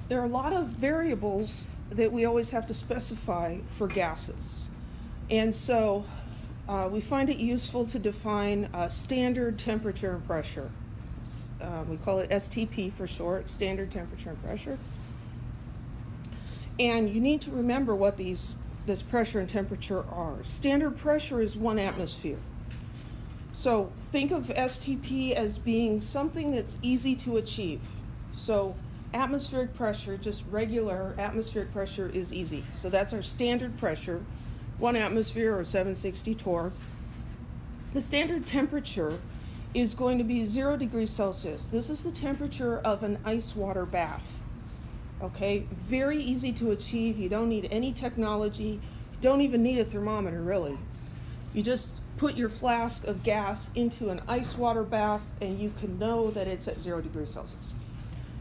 There are a lot of variables that we always have to specify for gases. And so we find it useful to define standard temperature and pressure. We call it STP for short, standard temperature and pressure. And you need to remember what this pressure and temperature are. Standard pressure is 1 atmosphere. So think of STP as being something that's easy to achieve. So atmospheric pressure, just regular atmospheric pressure, is easy. So that's our standard pressure, 1 atmosphere or 760 torr. The standard temperature is going to be 0 degrees Celsius. This is the temperature of an ice water bath. Okay, very easy to achieve. You don't need any technology. You don't even need a thermometer, really. You just put your flask of gas into an ice water bath and you can know that it's at 0 degrees Celsius.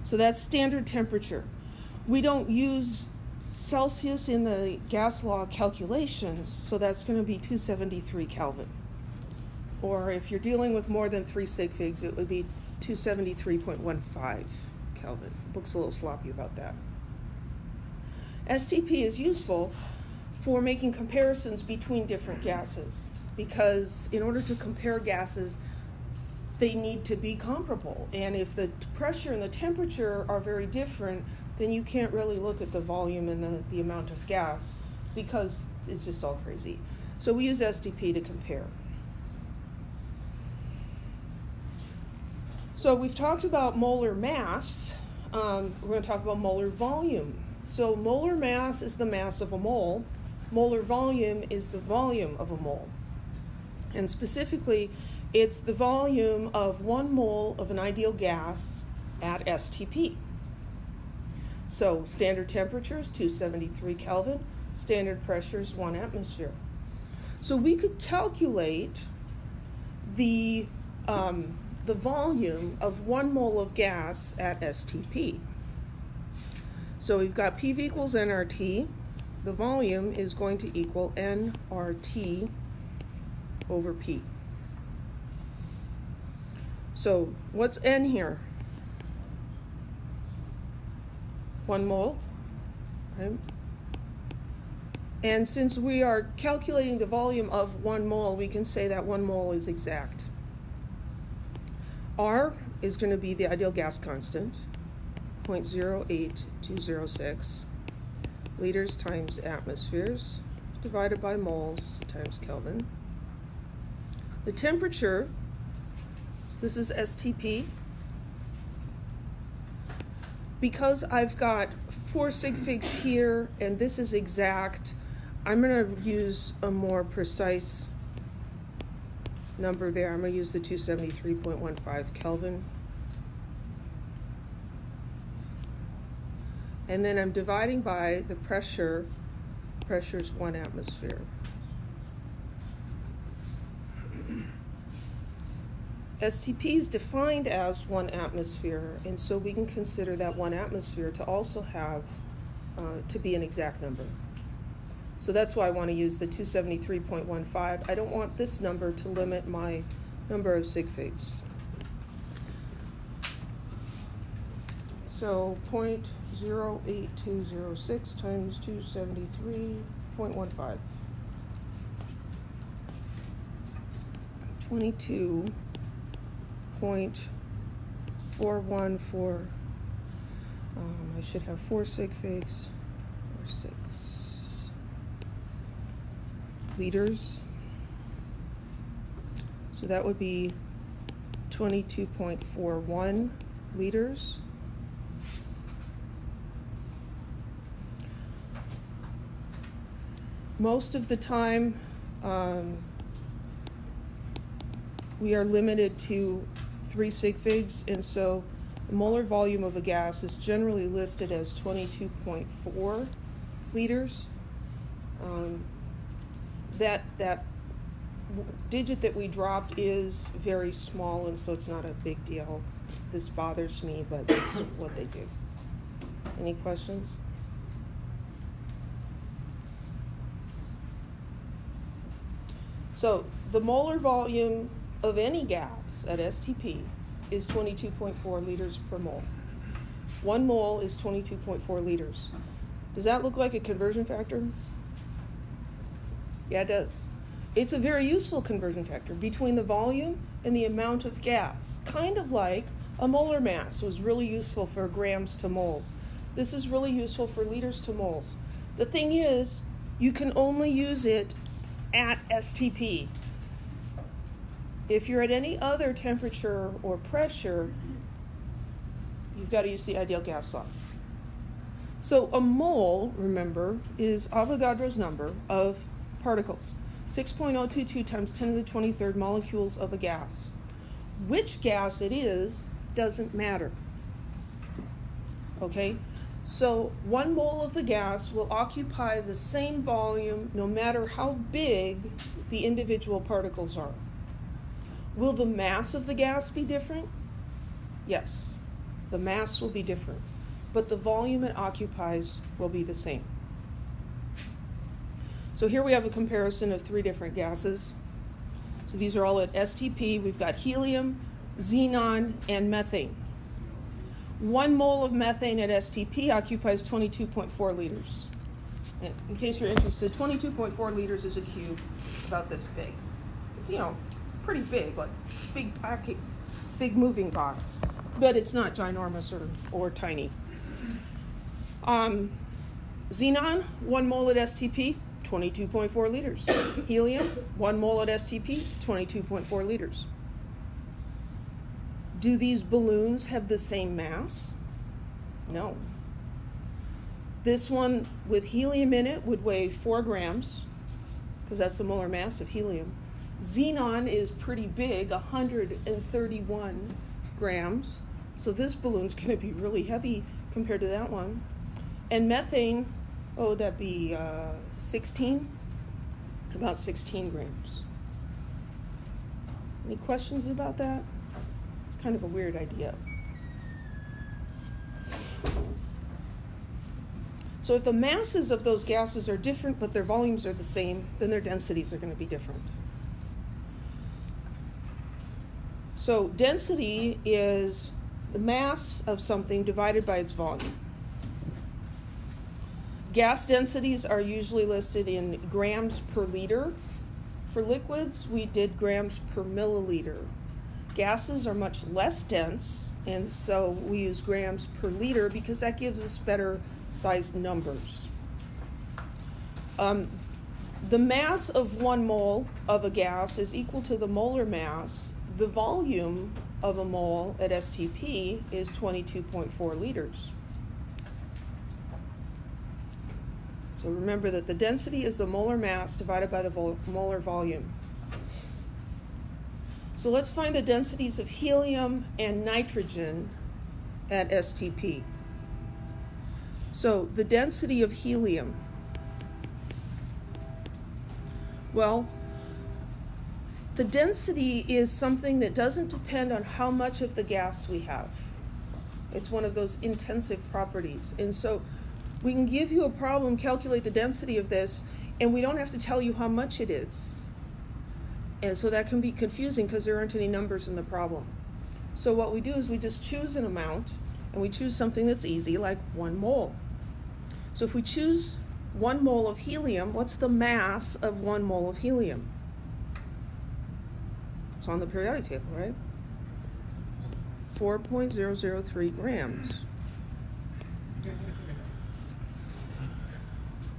So that's standard temperature. We don't use Celsius in the gas law calculations, so that's going to be 273 Kelvin. Or if you're dealing with more than 3 sig figs, it would be 273.15 Kelvin. The book's a little sloppy about that. STP is useful for making comparisons between different gases, because in order to compare gases, they need to be comparable. And if the pressure and the temperature are very different, then you can't really look at the volume and the amount of gas, because it's just all crazy. So we use STP to compare. So we've talked about molar mass. We're going to talk about molar volume. So molar mass is the mass of a mole. Molar volume is the volume of a mole. And specifically, it's the volume of 1 mole of an ideal gas at STP. So standard temperature is 273 Kelvin. Standard pressure is 1 atmosphere. So we could calculate the volume of 1 mole of gas at STP. So we've got PV equals nRT. The volume is going to equal nRT over P. So what's N here? 1 mole. Okay. And since we are calculating the volume of 1 mole, we can say that 1 mole is exact. R is going to be the ideal gas constant, 0.08206 liters times atmospheres divided by moles times Kelvin. The temperature, this is STP. Because I've got 4 sig figs here and this is exact, I'm going to use a more precise number there. I'm going to use the 273.15 Kelvin. And then I'm dividing by the pressure. Pressure's 1 atmosphere. STP is defined as 1 atmosphere, and so we can consider that 1 atmosphere to also have, to be an exact number. So that's why I want to use the 273.15. I don't want this number to limit my number of sig figs. So 0.08206 times 273.15. 22.414. I should have 4 sig figs, or 6 liters. So that would be 22.41 liters. Most of the time, we are limited to 3 sig figs, and so the molar volume of a gas is generally listed as 22.4 liters. That digit that we dropped is very small, and so it's not a big deal. This bothers me, but that's what they do. Any questions? So the molar volume of any gas at STP is 22.4 liters per mole. 1 mole is 22.4 liters. Does that look like a conversion factor? Yeah, it does. It's a very useful conversion factor between the volume and the amount of gas. Kind of like a molar mass was really useful for grams to moles. This is really useful for liters to moles. The thing is, you can only use it at STP. If you're at any other temperature or pressure, you've got to use the ideal gas law. So a mole, remember, is Avogadro's number of particles. 6.022 times 10 to the 23rd molecules of a gas. Which gas it is doesn't matter. Okay? So 1 mole of the gas will occupy the same volume no matter how big the individual particles are. Will the mass of the gas be different? Yes, the mass will be different, but the volume it occupies will be the same. So here we have a comparison of 3 different gases. So these are all at STP. We've got helium, xenon, and methane. 1 mole of methane at STP occupies 22.4 liters. And in case you're interested, 22.4 liters is a cube about this big. It's, pretty big, like big moving box. But it's not ginormous or tiny. Xenon, 1 mole at STP, 22.4 liters. Helium, 1 mole at STP, 22.4 liters. Do these balloons have the same mass? No. This one with helium in it would weigh 4 grams, because that's the molar mass of helium. Xenon is pretty big, 131 grams. So this balloon's going to be really heavy compared to that one. And methane, that'd be 16? About 16 grams. Any questions about that? It's kind of a weird idea. So if the masses of those gases are different, but their volumes are the same, then their densities are going to be different. So density is the mass of something divided by its volume. Gas densities are usually listed in grams per liter. For liquids, we did grams per milliliter. Gases are much less dense, and so we use grams per liter because that gives us better sized numbers. The mass of 1 mole of a gas is equal to the molar mass. The volume of a mole at STP is 22.4 liters. So remember that the density is the molar mass divided by the molar volume. So let's find the densities of helium and nitrogen at STP. So the density of helium. Well, the density is something that doesn't depend on how much of the gas we have. It's one of those intensive properties. And so we can give you a problem, calculate the density of this, and we don't have to tell you how much it is. And so that can be confusing because there aren't any numbers in the problem. So what we do is we just choose an amount, and we choose something that's easy, like 1 mole. So if we choose 1 mole of helium, what's the mass of 1 mole of helium? It's on the periodic table, right? 4.003 grams.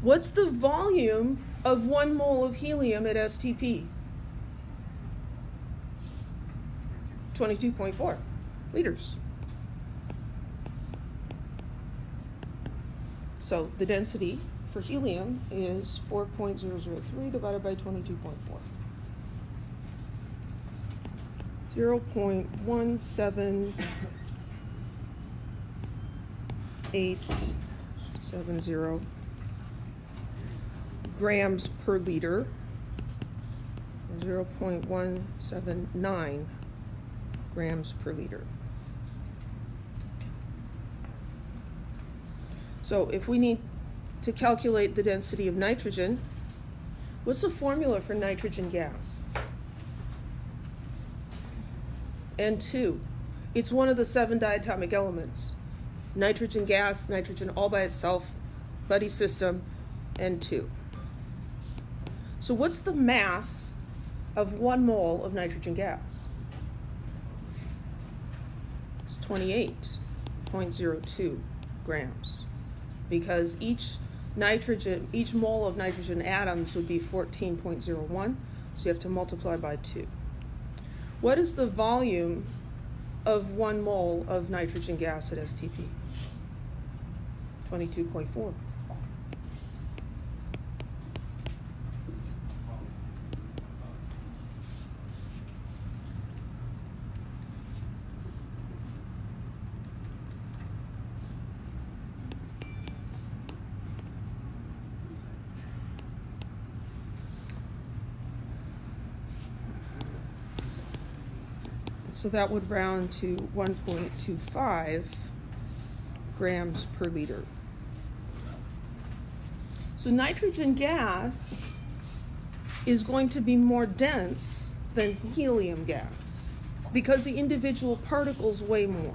What's the volume of 1 mole of helium at STP? 22.4 liters. So the density for helium is 4.003 divided by 22.4. 0.17870 grams per liter, 0.179 grams per liter. So if we need to calculate the density of nitrogen, what's the formula for nitrogen gas? N2. It's one of the 7 diatomic elements. nitrogen gas, nitrogen all by itself, buddy system, and 2. So what's the mass of 1 mole of nitrogen gas? It's 28.02 grams, because each mole of nitrogen atoms would be 14.01, so you have to multiply by 2. What is the volume of 1 mole of nitrogen gas at STP? 22.4. So that would round to 1.25 grams per liter. So nitrogen gas is going to be more dense than helium gas because the individual particles weigh more.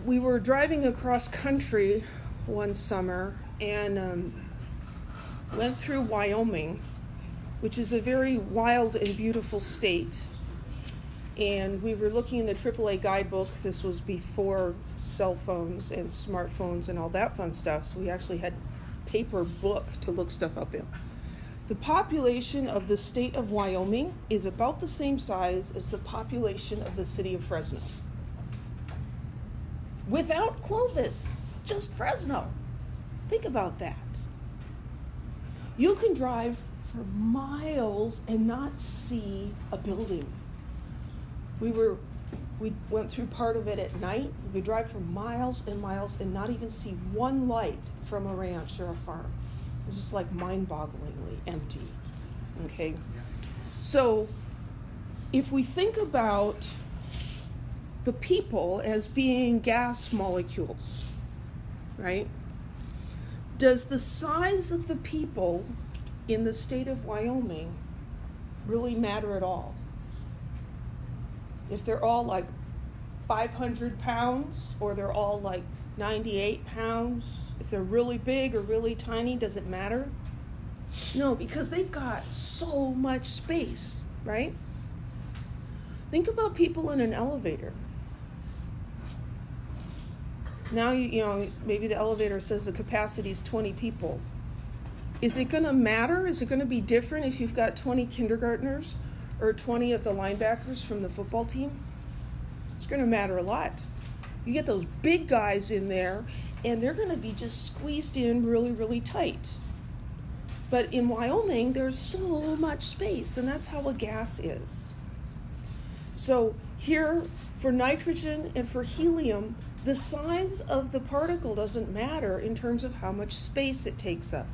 We were driving across country one summer and went through Wyoming, which is a very wild and beautiful state. And we were looking in the AAA guidebook. This was before cell phones and smartphones and all that fun stuff, so we actually had paper book to look stuff up in. The population of the state of Wyoming is about the same size as the population of the city of Fresno. Without Clovis, just Fresno. Think about that. You can drive for miles and not see a building. We went through part of it at night. We could drive for miles and miles and not even see one light from a ranch or a farm. It was just like mind-bogglingly empty. Okay? So if we think about the people as being gas molecules, right? Does the size of the people in the state of Wyoming really matter at all? If they're all like 500 pounds or they're all like 98 pounds, if they're really big or really tiny, does it matter? No, because they've got so much space, right? Think about people in an elevator. Now, you know, maybe the elevator says the capacity is 20 people. Is it going to matter? Is it going to be different if you've got 20 kindergartners or 20 of the linebackers from the football team? It's going to matter a lot. You get those big guys in there, and they're going to be just squeezed in really, really tight. But in Wyoming, there's so much space, and that's how a gas is. So here, for nitrogen and for helium, the size of the particle doesn't matter in terms of how much space it takes up.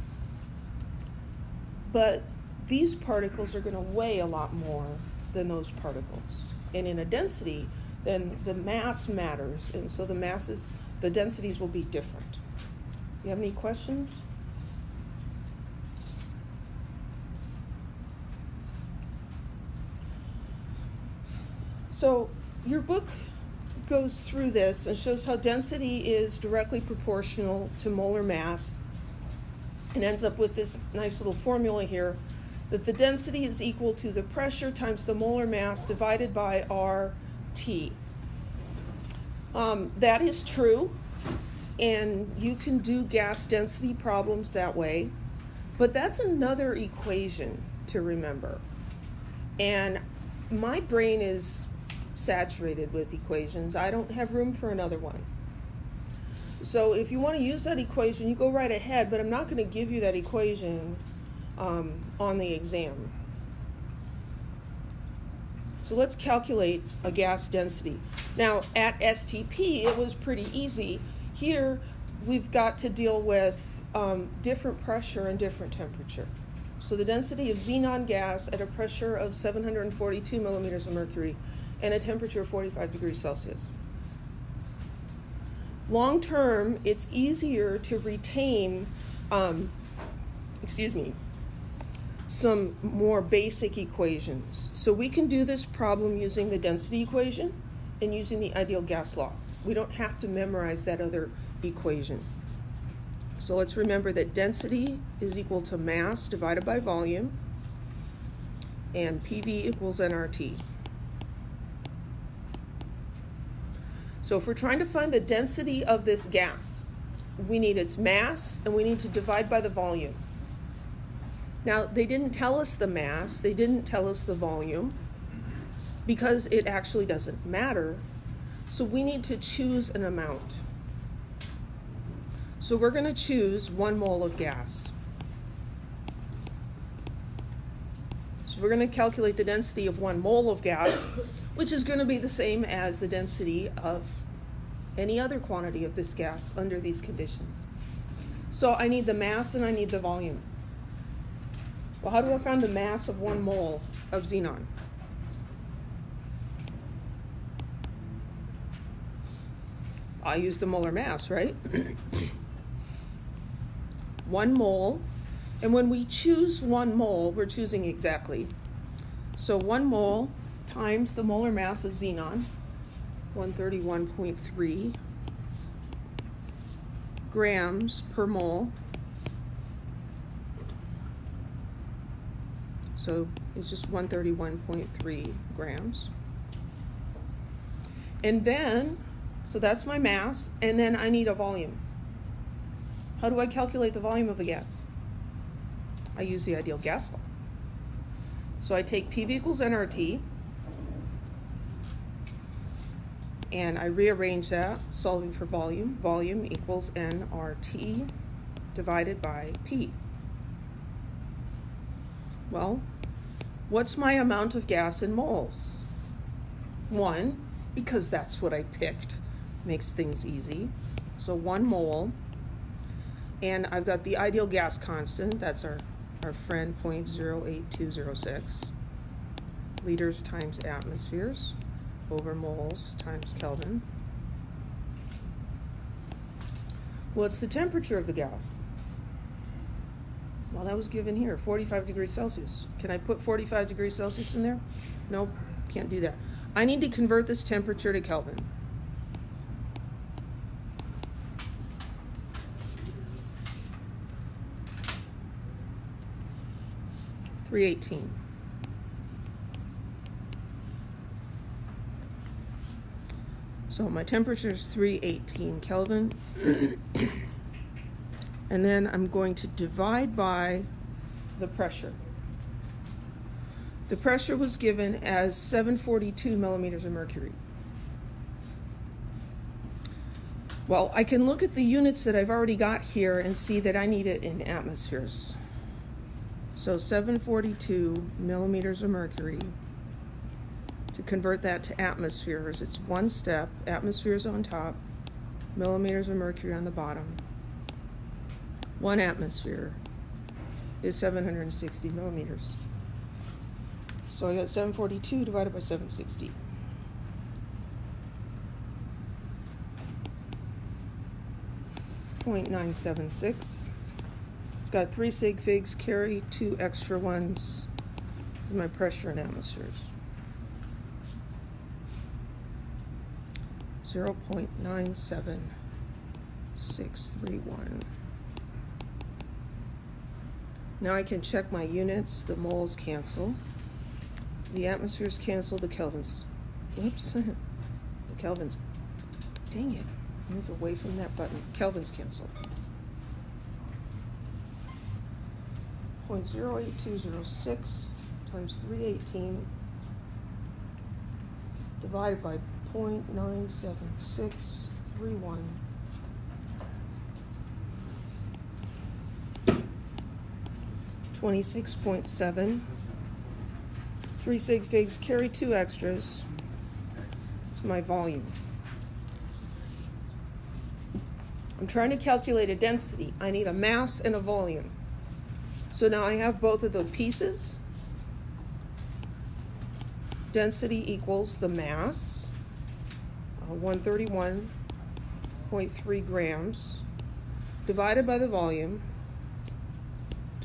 But these particles are going to weigh a lot more than those particles. And in a density, then the mass matters, and so the densities will be different. You have any questions? So your book goes through this and shows how density is directly proportional to molar mass, and ends up with this nice little formula here, that the density is equal to the pressure times the molar mass divided by RT. That is true, and you can do gas density problems that way, but that's another equation to remember. And my brain is saturated with equations. I don't have room for another one. So if you want to use that equation, you go right ahead, but I'm not going to give you that equation on the exam. So let's calculate a gas density. Now at STP, it was pretty easy. Here we've got to deal with different pressure and different temperature. So the density of xenon gas at a pressure of 742 millimeters of mercury and a temperature of 45 degrees Celsius. Long term, it's easier to retain, some more basic equations. So we can do this problem using the density equation, and using the ideal gas law. We don't have to memorize that other equation. So let's remember that density is equal to mass divided by volume, and PV equals nRT. So if we're trying to find the density of this gas, we need its mass and we need to divide by the volume. Now, they didn't tell us the mass, they didn't tell us the volume, because it actually doesn't matter. So we need to choose an amount. So we're going to choose 1 mole of gas. So we're going to calculate the density of 1 mole of gas, which is going to be the same as the density of any other quantity of this gas under these conditions. So I need the mass and I need the volume. Well, how do I find the mass of 1 mole of xenon? I use the molar mass, right? 1 mole, and when we choose 1 mole, we're choosing exactly. So 1 mole times the molar mass of xenon, 131.3 grams per mole. So it's just 131.3 grams. And then, so that's my mass, and then I need a volume. How do I calculate the volume of a gas? I use the ideal gas law. So I take PV equals nRT, and I rearrange that, solving for volume. Volume equals nRT divided by P. Well, what's my amount of gas in moles? 1, because that's what I picked. Makes things easy. So 1 mole. And I've got the ideal gas constant, that's our friend 0.08206. Liters times atmospheres over moles times Kelvin. What's the temperature of the gas? Well, that was given here, 45 degrees Celsius. Can I put 45 degrees Celsius in there? Nope, can't do that. I need to convert this temperature to Kelvin. .318. So my temperature is 318 Kelvin. And then I'm going to divide by the pressure. The pressure was given as 742 millimeters of mercury. Well, I can look at the units that I've already got here and see that I need it in atmospheres. So 742 millimeters of mercury. To convert that to atmospheres, it's 1 step, atmospheres on top, millimeters of mercury on the bottom. 1 atmosphere is 760 millimeters. So I got 742 divided by 760. .976. It's got 3 sig figs, carry 2 extra ones in my pressure in atmospheres. 0.97631. Now I can check my units. The moles cancel. The atmospheres cancel. The kelvins. Whoops. The kelvins. Dang it. Move away from that button. Kelvins cancel. 0.08206 times 318 divided by 0.97631. $26.7. 3 sig figs, carry 2 extras. It's my volume. I'm trying to calculate a density. I need a mass and a volume. So now I have both of the pieces. Density equals the mass, 131.3 grams, divided by the volume,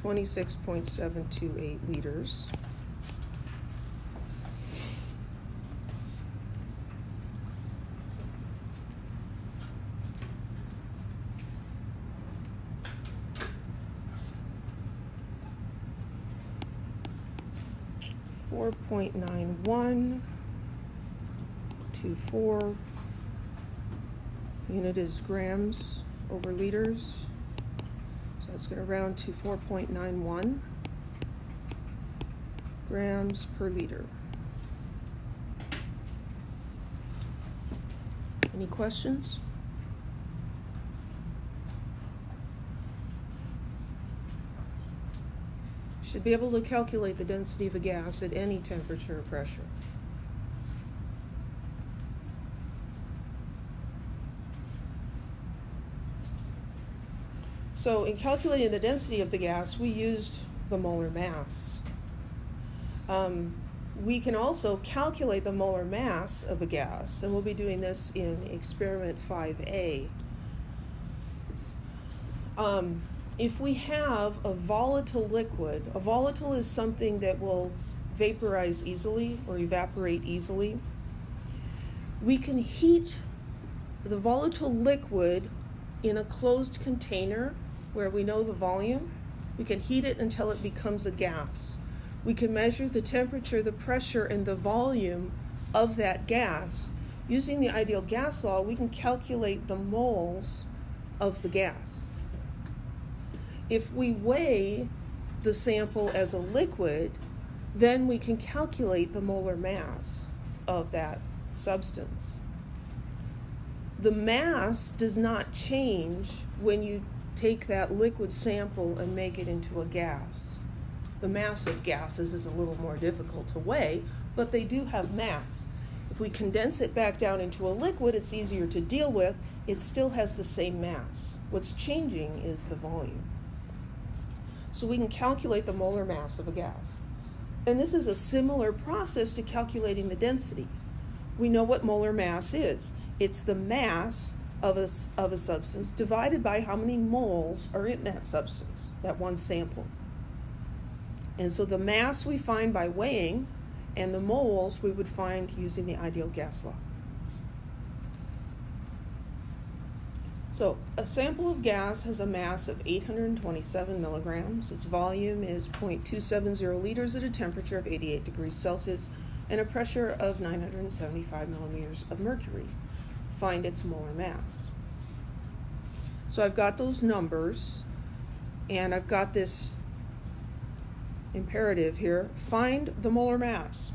26.728 liters. 4.9124. Unit is grams over liters. So it's going to round to 4.91 grams per liter. Any questions? Should be able to calculate the density of a gas at any temperature or pressure. So in calculating the density of the gas, we used the molar mass. We can also calculate the molar mass of a gas, and we'll be doing this in experiment 5A. If we have a volatile liquid, a volatile is something that will vaporize easily or evaporate easily. We can heat the volatile liquid in a closed container where we know the volume. We can heat it until it becomes a gas. We can measure the temperature, the pressure, and the volume of that gas. Using the ideal gas law, we can calculate the moles of the gas. If we weigh the sample as a liquid, then we can calculate the molar mass of that substance. The mass does not change when you take that liquid sample and make it into a gas. The mass of gases is a little more difficult to weigh, but they do have mass. If we condense it back down into a liquid, it's easier to deal with. It still has the same mass. What's changing is the volume. So we can calculate the molar mass of a gas. And this is a similar process to calculating the density. We know what molar mass is. It's the mass of a substance divided by how many moles are in that substance, that one sample. And so the mass we find by weighing, and the moles we would find using the ideal gas law. So a sample of gas has a mass of 827 milligrams. Its volume is 0.270 liters at a temperature of 88 degrees Celsius and a pressure of 975 millimeters of mercury. Find its molar mass. So I've got those numbers, and I've got this imperative here, find the molar mass.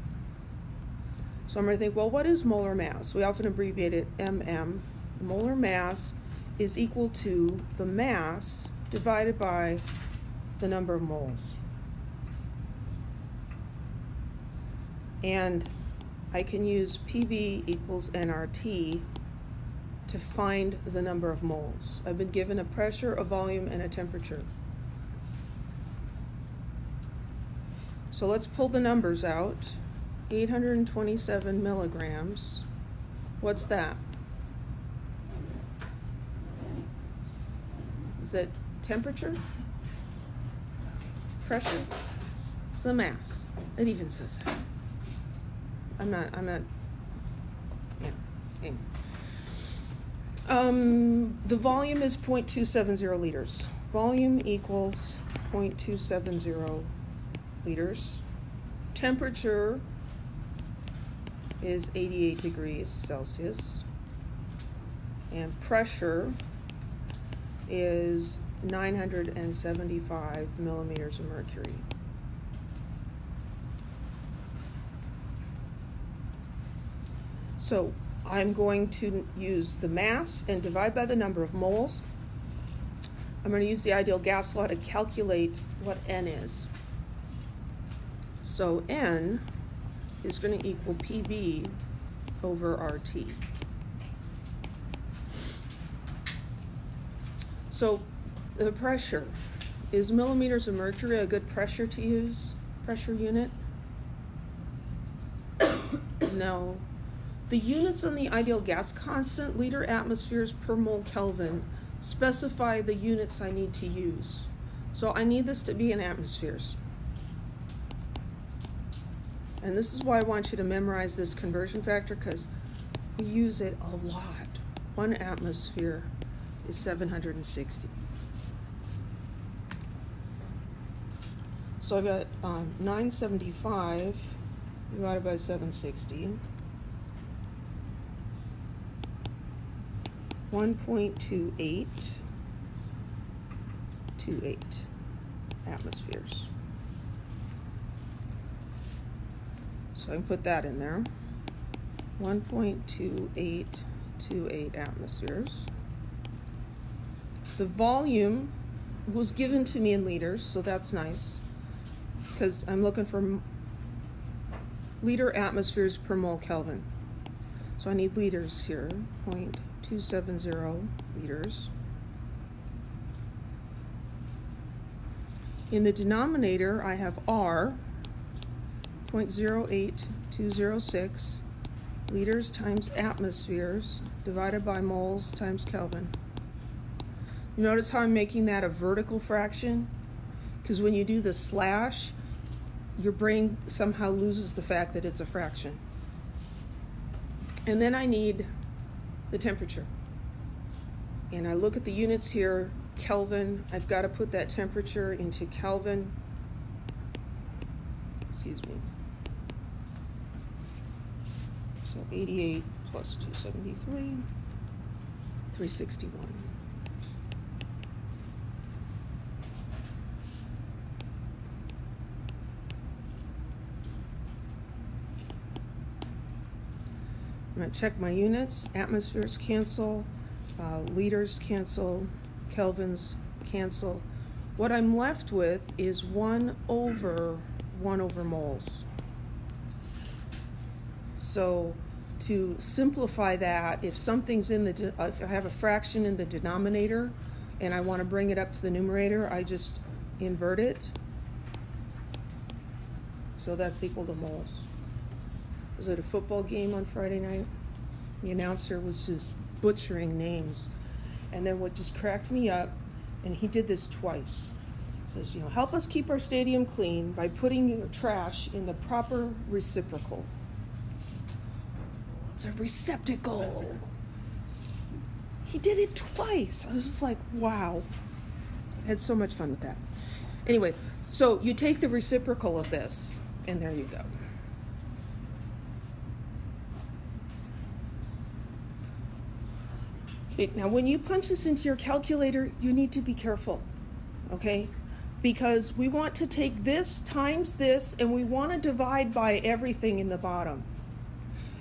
So I'm going to think, well, what is molar mass? We often abbreviate it MM. Molar mass is equal to the mass divided by the number of moles. And I can use PV equals nRT to find the number of moles. I've been given a pressure, a volume, and a temperature. So let's pull the numbers out. 827 milligrams. What's that? Is it temperature? Pressure? It's the mass. It even says that. I'm not, yeah. Anyway. The volume is 0.270 liters. Volume equals 0.270 liters. Temperature is 88 degrees Celsius. And pressure is 975 millimeters of mercury. So I'm going to use the mass and divide by the number of moles. I'm going to use the ideal gas law to calculate what N is. So N is going to equal PV over RT. So the pressure, is millimeters of mercury a good pressure to use? Pressure unit? No. The units on the ideal gas constant, liter atmospheres per mole Kelvin, specify the units I need to use. So I need this to be in atmospheres. And this is why I want you to memorize this conversion factor, because we use it a lot. 1 atmosphere is 760. So I've got 975 divided by 760. 1.2828 atmospheres. So I can put that in there. 1.2828 atmospheres. The volume was given to me in liters, so that's nice, because I'm looking for liter atmospheres per mole Kelvin. So I need liters here, 0.270 liters. In the denominator, I have R, 0.08206 liters times atmospheres divided by moles times Kelvin. You notice how I'm making that a vertical fraction? Because when you do the slash, your brain somehow loses the fact that it's a fraction. And then I need the temperature. And I look at the units here, Kelvin. I've got to put that temperature into Kelvin. Excuse me. So 88 plus 273, 361. I'm going to check my units. Atmospheres cancel, liters cancel, kelvins cancel. What I'm left with is 1 over moles. So to simplify that, if something's in the, if I have a fraction in the denominator and I want to bring it up to the numerator, I just invert it. So that's equal to moles. Was it a football game on Friday night? The announcer was just butchering names. And then what just cracked me up, and he did this twice. He says, help us keep our stadium clean by putting your trash in the proper reciprocal. It's a receptacle. He did it twice. I was just like, wow. I had so much fun with that. Anyway, so you take the reciprocal of this, and there you go. Okay, now when you punch this into your calculator, you need to be careful, okay? Because we want to take this times this, and we want to divide by everything in the bottom.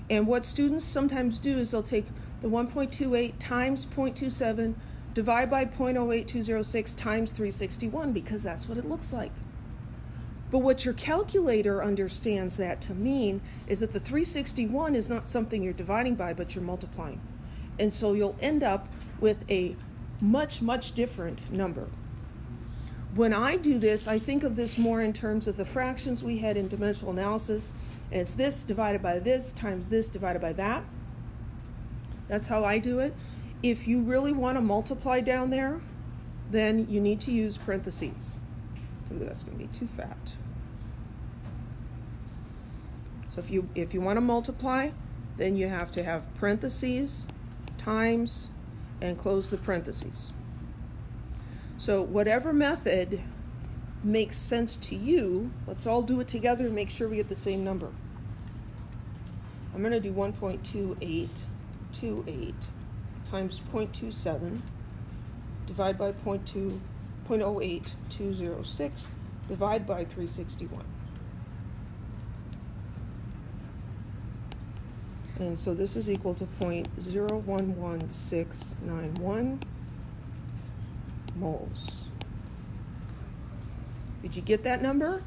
And what students sometimes do is they'll take the 1.28 times 0.27, divide by 0.08206 times 361, because that's what it looks like. But what your calculator understands that to mean is that the 361 is not something you're dividing by, but you're multiplying. And so you'll end up with a much, much different number. When I do this, I think of this more in terms of the fractions we had in dimensional analysis. And it's this divided by this times this divided by that. That's how I do it. If you really want to multiply down there, then you need to use parentheses. Ooh, that's going to be too fat. So if you want to multiply, then you have to have parentheses, times, and close the parentheses. So whatever method makes sense to you, let's all do it together and make sure we get the same number. I'm going to do 1.2828 times 0.27, divide by 0.08206, divide by 361. And so this is equal to 0.011691 moles. Did you get that number?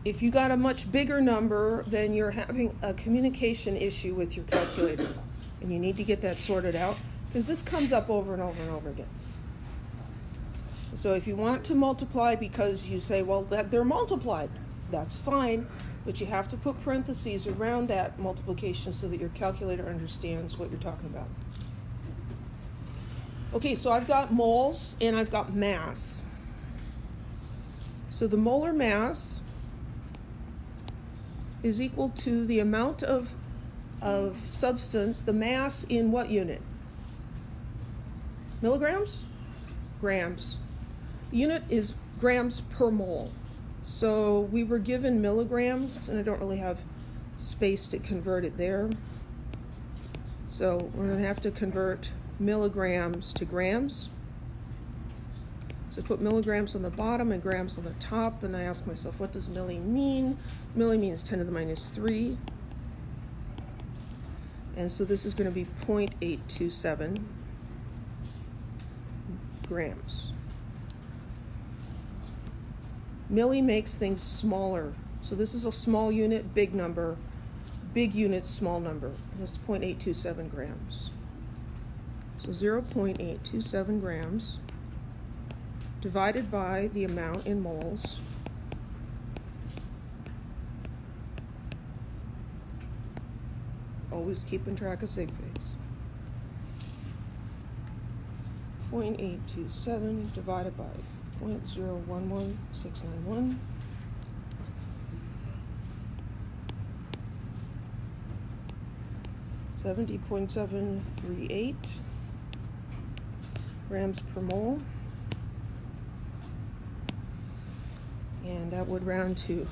If you got a much bigger number, then you're having a communication issue with your calculator. And you need to get that sorted out, because this comes up over and over and over again. So if you want to multiply because you say, well, that they're multiplied, that's fine. But you have to put parentheses around that multiplication so that your calculator understands what you're talking about. Okay, so I've got moles and I've got mass. So the molar mass is equal to the amount of substance, the mass in what unit? Milligrams? Grams. The unit is grams per mole. So we were given milligrams, and I don't really have space to convert it there. So we're going to have to convert milligrams to grams. So I put milligrams on the bottom and grams on the top, and I ask myself, what does milli mean? Milli means 10 to the minus 3. And so this is going to be 0.827 grams. Milli makes things smaller. So this is a small unit, big number. Big unit, small number. This is 0.827 grams. So 0.827 grams divided by the amount in moles. Always keeping track of sig figs. 0.827 divided by 0.011691. .738 grams per mole, and that would round to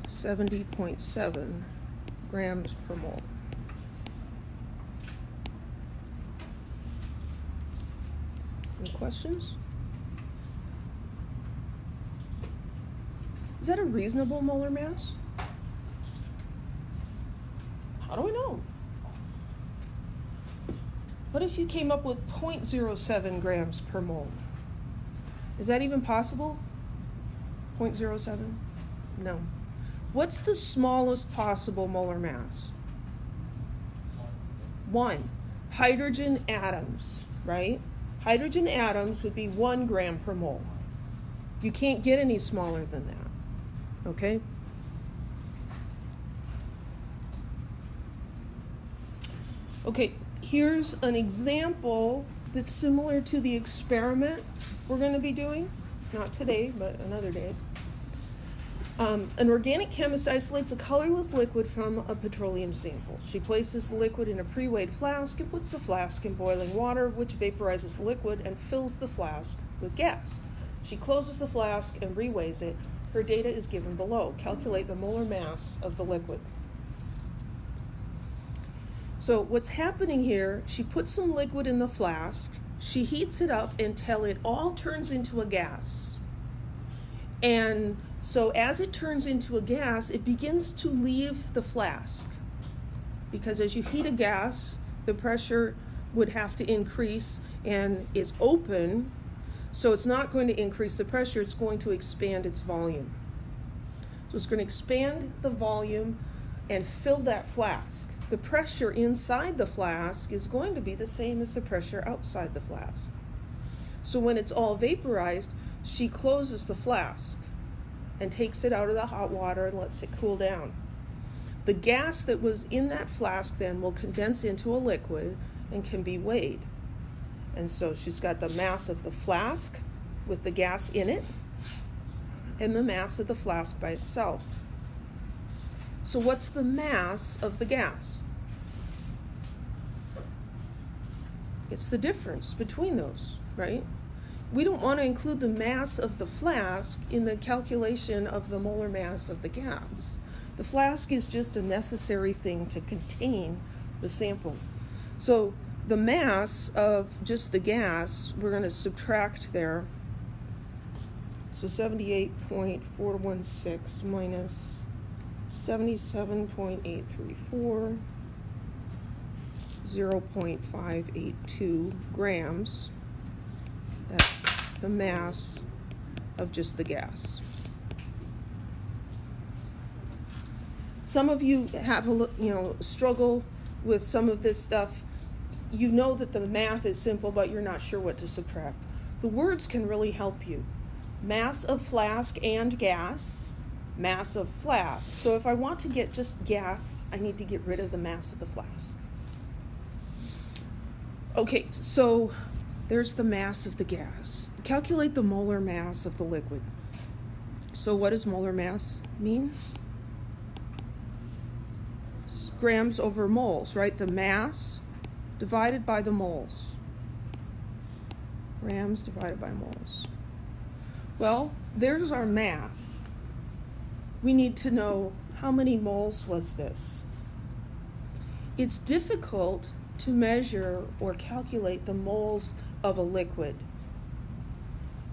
70.7 grams per mole. Any questions? Is that a reasonable molar mass? How do I know? What if you came up with 0.07 grams per mole? Is that even possible? 0.07? No. What's the smallest possible molar mass? 1. Hydrogen atoms, right? Hydrogen atoms would be 1 gram per mole. You can't get any smaller than that, okay? Okay, here's an example that's similar to the experiment we're going to be doing. Not today, but another day. An organic chemist isolates a colorless liquid from a petroleum sample. She places the liquid in a pre-weighed flask and puts the flask in boiling water, which vaporizes the liquid and fills the flask with gas. She closes the flask and reweighs it. Her data is given below. Calculate the molar mass of the liquid. So what's happening here, she puts some liquid in the flask, she heats it up until it all turns into a gas. And so as it turns into a gas, it begins to leave the flask. Because as you heat a gas, the pressure would have to increase and is open, so it's not going to increase the pressure, it's going to expand its volume. So it's going to expand the volume and fill that flask. The pressure inside the flask is going to be the same as the pressure outside the flask. So when it's all vaporized, she closes the flask and takes it out of the hot water and lets it cool down. The gas that was in that flask then will condense into a liquid and can be weighed. And so she's got the mass of the flask with the gas in it and the mass of the flask by itself. So what's the mass of the gas? It's the difference between those, right? We don't want to include the mass of the flask in the calculation of the molar mass of the gas. The flask is just a necessary thing to contain the sample. So the mass of just the gas, we're going to subtract there. So 78.416 minus 77.834, 0.582 grams. That's the mass of just the gas. Some of you have struggle with some of this stuff. You know that the math is simple, but you're not sure what to subtract. The words can really help you. Mass of flask and gas. Mass of flask. So if I want to get just gas, I need to get rid of the mass of the flask. Okay, so there's the mass of the gas. Calculate the molar mass of the liquid. So what does molar mass mean? It's grams over moles, right? The mass divided by the moles. Grams divided by moles. Well, there's our mass. we need to know how many moles was this. It's difficult to measure or calculate the moles of a liquid.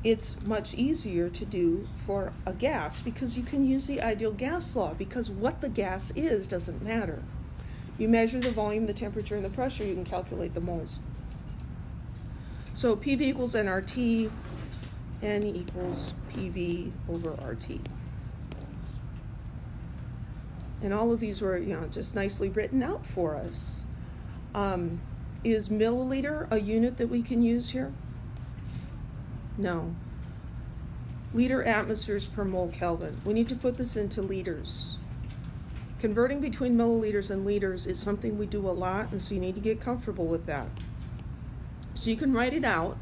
It's much easier to do for a gas because you can use the ideal gas law, because what the gas is doesn't matter. You measure the volume, the temperature, and the pressure, you can calculate the moles. So PV equals nRT, N equals PV over RT. And all of these were, just nicely written out for us. Is milliliter a unit that we can use here? No. Liter atmospheres per mole Kelvin. We need to put this into liters. Converting between milliliters and liters is something we do a lot, and so you need to get comfortable with that. So you can write it out.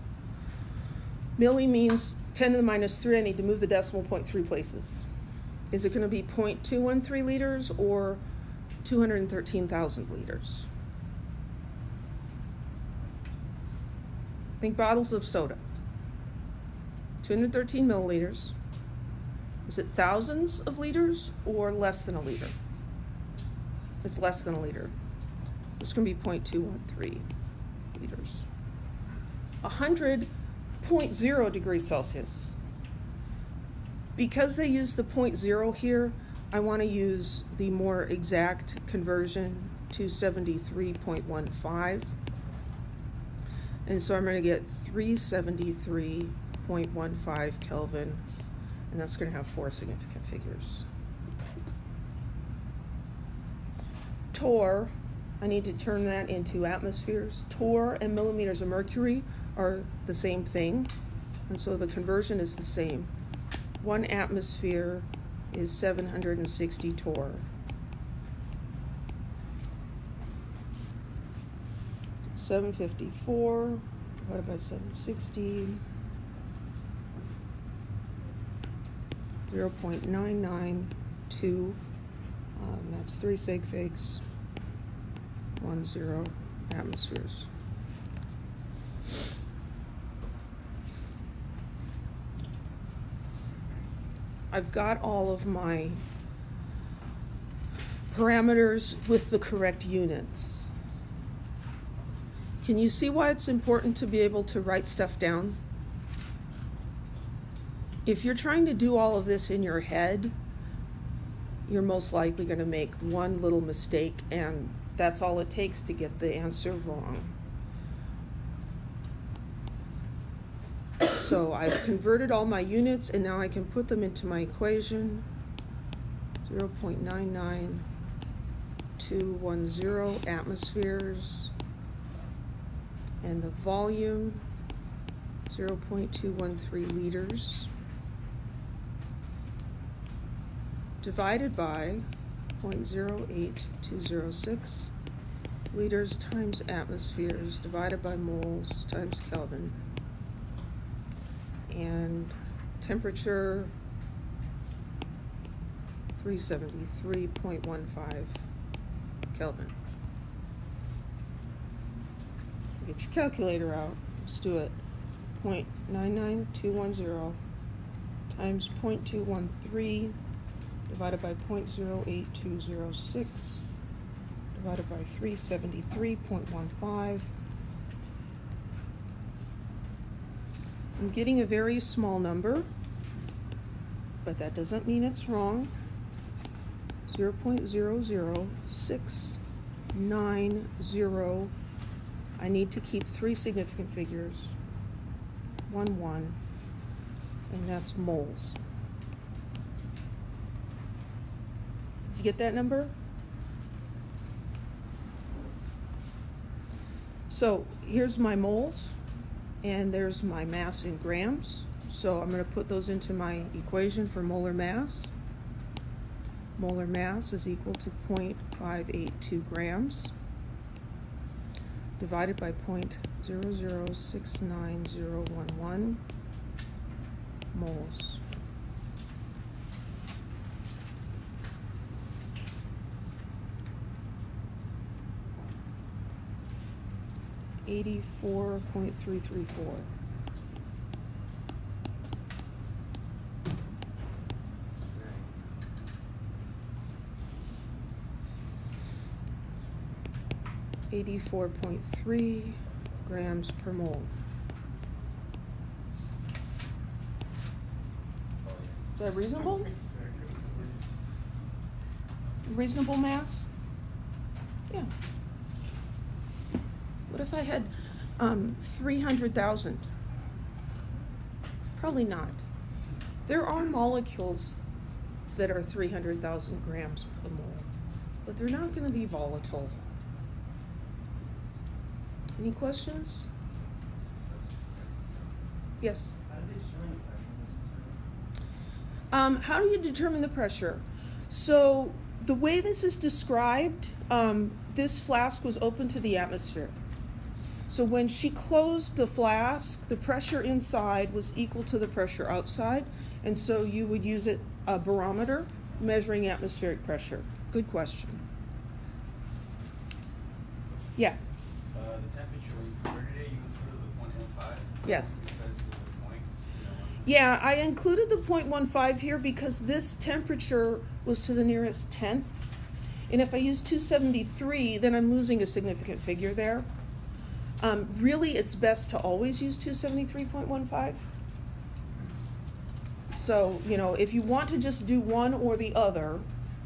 Milli means 10 to the minus 3. I need to move the decimal point 3 places. Is it going to be 0.213 liters or 213,000 liters? Think bottles of soda. 213 milliliters. Is it thousands of liters or less than a liter? It's less than a liter. It's going to be 0.213 liters. 100.0 degrees Celsius. Because they use the 0.0 here, I want to use the more exact conversion to 73.15. And so I'm going to get 373.15 Kelvin, and that's going to have 4 significant figures. Torr, I need to turn that into atmospheres. Torr and millimeters of mercury are the same thing, and so the conversion is the same. 1 atmosphere is 760 torr. 754 divided by 760, 0.992, that's 3 sig figs, 10 atmospheres. I've got all of my parameters with the correct units. Can you see why it's important to be able to write stuff down? If you're trying to do all of this in your head, you're most likely going to make one little mistake, and that's all it takes to get the answer wrong. So I've converted all my units, and now I can put them into my equation. 0.99210 atmospheres, and the volume 0.213 liters, divided by 0.08206 liters times atmospheres divided by moles times Kelvin, and temperature 373.15 Kelvin. So get your calculator out. Let's do it. 0.99210 times 0.213 divided by 0.08206 divided by 373.15. I'm getting a very small number, but that doesn't mean it's wrong. 0.00690. I need to keep 3 significant figures. 1, and that's moles. Did you get that number? So here's my moles, and there's my mass in grams. So I'm going to put those into my equation for molar mass. Molar mass is equal to 0.582 grams divided by 0.0069011 moles. .334. 84.3 grams per mole. Is that reasonable? Reasonable mass? Yeah. What if I had 300,000? Probably not. There are molecules that are 300,000 grams per mole, but they're not going to be volatile. Any questions? Yes? How do you determine the pressure? So the way this is described, this flask was open to the atmosphere. So when she closed the flask, the pressure inside was equal to the pressure outside, and so you would use a barometer measuring atmospheric pressure. Good question. Yeah? The temperature, when you converted it, you included the 0.15? Yes. Besides the point? Yeah, I included the 0.15 here because this temperature was to the nearest tenth. And if I use 273, then I'm losing a significant figure there. Really, it's best to always use 273.15. So, if you want to just do one or the other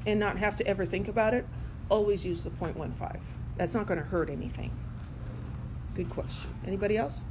and not have to ever think about it, always use the 0.15. That's not going to hurt anything. Good question. Anybody else?